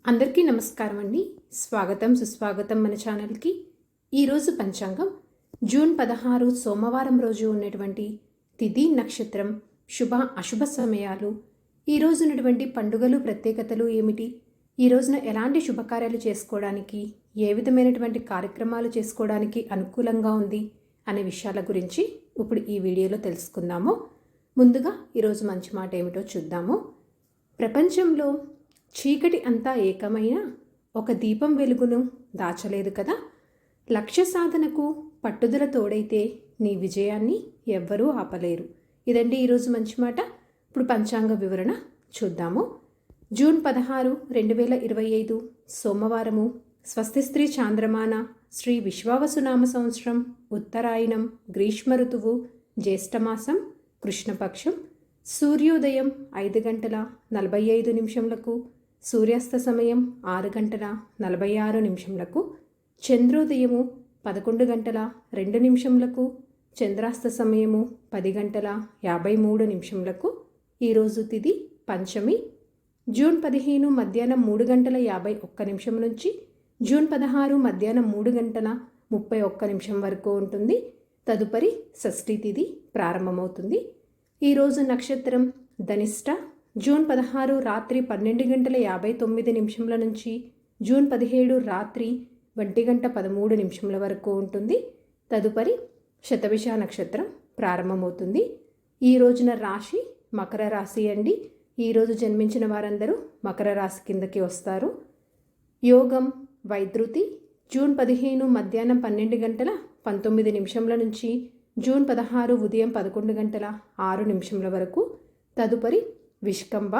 అందరికీ నమస్కారం అండి. స్వాగతం సుస్వాగతం మన ఛానల్కి. ఈరోజు పంచాంగం జూన్ 16 సోమవారం రోజు ఉన్నటువంటి తిథి నక్షత్రం శుభ అశుభ సమయాలు, ఈరోజు ఉన్నటువంటి పండుగలు ప్రత్యేకతలు ఏమిటి, ఈ రోజున ఎలాంటి శుభకార్యాలు చేసుకోవడానికి, ఏ విధమైనటువంటి కార్యక్రమాలు చేసుకోవడానికి అనుకూలంగా ఉంది అనే విషయాల గురించి ఇప్పుడు ఈ వీడియోలో తెలుసుకుందాము. ముందుగా ఈరోజు మంచి మాట ఏమిటో చూద్దాము. ప్రపంచంలో చీకటి అంతా ఏకమైన ఒక దీపం వెలుగును దాచలేదు కదా. లక్ష్య సాధనకు పట్టుదల తోడైతే నీ విజయాన్ని ఎవ్వరూ ఆపలేరు. ఇదండి ఈరోజు మంచి మాట. ఇప్పుడు పంచాంగ వివరణ చూద్దాము. జూన్ 16, 2025 సోమవారము. స్వస్తి స్త్రీ చాంద్రమాన శ్రీ విశ్వావసునామ సంవత్సరం, ఉత్తరాయణం, గ్రీష్మ ఋతువు, జ్యేష్ఠమాసం, కృష్ణపక్షం. సూర్యోదయం 5:45 సూర్యాస్త సమయం 6:46. చంద్రోదయము 11:02, చంద్రాస్త సమయము 10:53. ఈరోజు తిథి పంచమి. జూన్ 15 మధ్యాహ్నం 3:51 నుంచి జూన్ 16 మధ్యాహ్నం 3:31 వరకు ఉంటుంది. తదుపరి షష్ఠీ తిథి ప్రారంభమవుతుంది. ఈరోజు నక్షత్రం ధనిష్ట. జూన్ 16 రాత్రి 12:59 నుంచి జూన్ 17 రాత్రి 1:13 వరకు ఉంటుంది. తదుపరి శతభిష నక్షత్రం ప్రారంభమవుతుంది. ఈ రోజున రాశి మకర రాశి అండి. ఈరోజు జన్మించిన వారందరూ మకర రాశి కిందకి వస్తారు. యోగం వైద్యుతి. జూన్ 15 మధ్యాహ్నం 12:19 నుంచి జూన్ 16 ఉదయం 11:06 వరకు. తదుపరి విష్కంభ.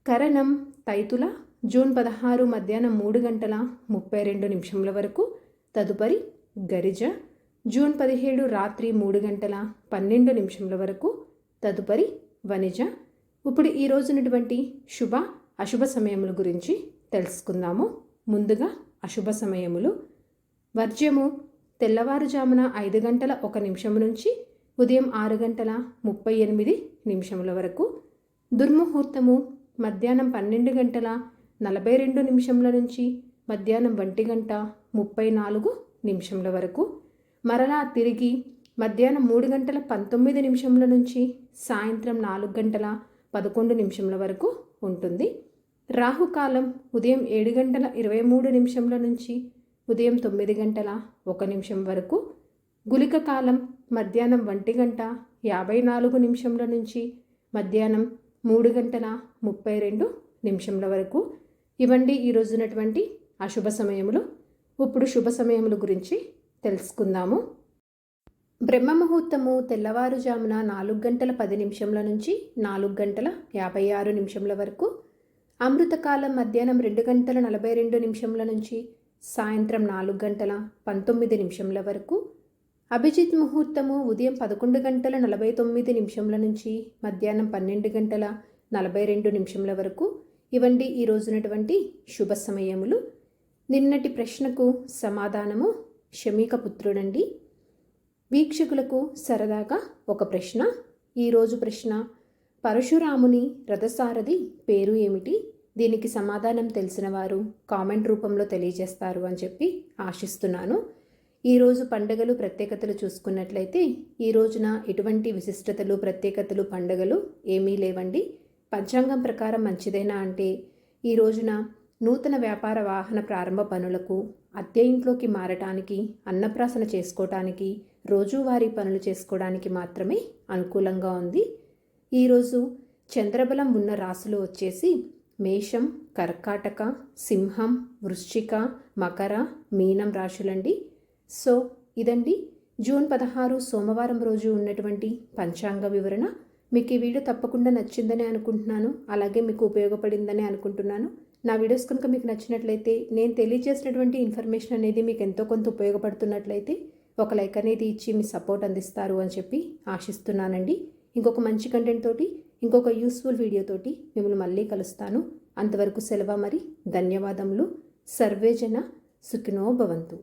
కరణం తైతుల. జూన్ 16 మధ్యాహ్నం 3:32 వరకు. తదుపరి గరిజ. జూన్ 17 రాత్రి 3:12 వరకు. తదుపరి వనిజ. ఇప్పుడు ఈ రోజునటువంటి శుభ అశుభ సమయముల గురించి తెలుసుకుందాము. ముందుగా అశుభ సమయములు. వర్జ్యము తెల్లవారుజామున 5:01 నుంచి ఉదయం 6:38 వరకు. దుర్ముహూర్తము మధ్యాహ్నం 12:42 నుంచి మధ్యాహ్నం 1:34 వరకు. మరలా తిరిగి మధ్యాహ్నం 3:19 నుంచి సాయంత్రం 4:11 వరకు ఉంటుంది. రాహుకాలం ఉదయం 7:23 నుంచి ఉదయం 9:01 వరకు. గుళిక కాలం మధ్యాహ్నం 1:54 నుంచి మధ్యాహ్నం 3:32 వరకు. ఇవండి ఈ రోజునటువంటి అశుభ సమయములు. ఇప్పుడు శుభ సమయముల గురించి తెలుసుకుందాము. బ్రహ్మ ముహూర్తము తెల్లవారుజామున 4:10 నుంచి 4:56 వరకు. అమృతకాలం మధ్యాహ్నం 2:42 నుంచి సాయంత్రం 4:19 వరకు. అభిజిత్ ముహూర్తము ఉదయం 11:49 నుంచి మధ్యాహ్నం 12:42 వరకు. ఇవండి ఈ రోజునటువంటి శుభ సమయములు. నిన్నటి ప్రశ్నకు సమాధానము శమీకపుత్రుడండి. వీక్షకులకు సరదాగా ఒక ప్రశ్న. ఈరోజు ప్రశ్న: పరశురాముని రథసారథి పేరు ఏమిటి? దీనికి సమాధానం తెలిసిన వారు కామెంట్ రూపంలో తెలియజేస్తారు అని చెప్పి ఆశిస్తున్నాను. ఈరోజు పండుగలు ప్రత్యేకతలు చూసుకున్నట్లయితే ఈ రోజున ఎటువంటి విశిష్టతలు ప్రత్యేకతలు పండుగలు ఏమీ లేవండి. పంచాంగం ప్రకారం మంచిదేనా అంటే ఈ రోజున నూతన వ్యాపార వాహన ప్రారంభ పనులకు, అద్దె ఇంట్లోకి మారటానికి, అన్నప్రాసన చేసుకోవటానికి, రోజువారీ పనులు చేసుకోవడానికి మాత్రమే అనుకూలంగా ఉంది. ఈరోజు చంద్రబలం ఉన్న రాశులు వచ్చేసి మేషం, కర్కాటక, సింహం, వృశ్చిక, మకర, మీనం రాశులండి. సో ఇదండి జూన్ 16 సోమవారం రోజు ఉన్నటువంటి పంచాంగ వివరణ. మీకు ఈ వీడియో తప్పకుండా నచ్చిందని అనుకుంటున్నాను, అలాగే మీకు ఉపయోగపడిందని అనుకుంటున్నాను. నా వీడియోస్ కనుక మీకు నచ్చినట్లయితే, నేను తెలియజేసినటువంటి ఇన్ఫర్మేషన్ అనేది మీకు ఎంతో కొంత ఉపయోగపడుతున్నట్లయితే ఒక లైక్ అనేది ఇచ్చి మీ సపోర్ట్ అందిస్తారు అని చెప్పి ఆశిస్తున్నానండి. ఇంకొక మంచి కంటెంట్ తోటి, ఇంకొక యూస్ఫుల్ వీడియోతోటి మిమ్మల్ని మళ్ళీ కలుస్తాను. అంతవరకు సెలవు మరి. ధన్యవాదములు. సర్వేజన సుఖినో భవంతు.